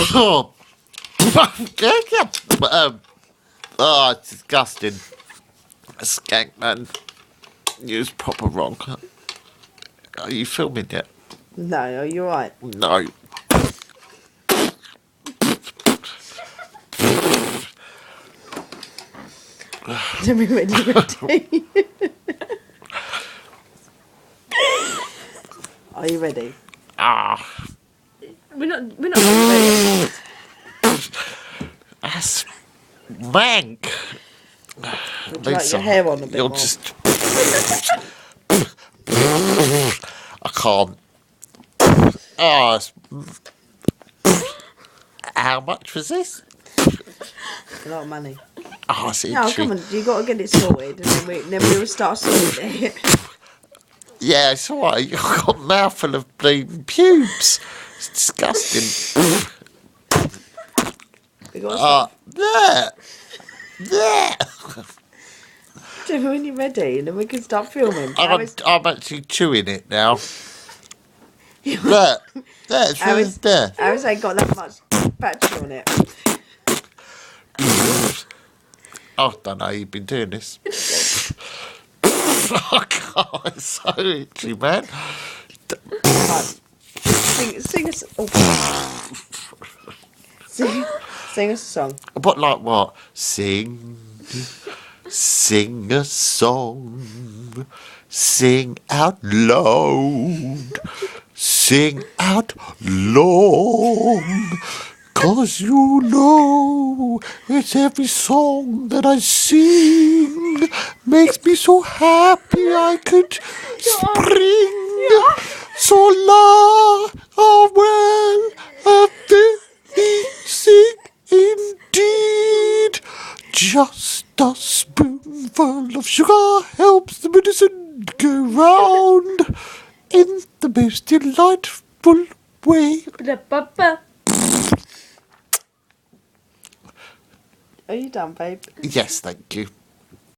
Oh, oh, it's disgusting. A skank, man. You was proper wrong. Are you filming yet? No, are you right? No. Tell me when you're ready. Are you ready? Ah, We're not ready. that's wank. Would you like your hair on a bit You're more? just. I can't. Oh, how much was this? A lot of money. Oh, it's itchy. No, come on, you got to get it sorted, and then we'll start sorting it. Yeah, it's alright. You've got a mouthful of bleeding pubes. It's disgusting. We got to start. There. There. Tell me when you're ready, and then we can start filming. I'm actually chewing it now. There. There, it's really there. Harris ain't got that much battery on it. I don't know, you've been doing this. Oh, God, it's so itchy, man. Right. Sing us. Oh. Sing us a song. What, like what? Sing a song. Sing out loud. Sing out long. 'Cause you know it's every song that I sing makes me so happy I could spring. So la, oh well, a very sing indeed. Just a spoonful of sugar helps the medicine go round in the most delightful way. Are you done, babe? Yes, thank you.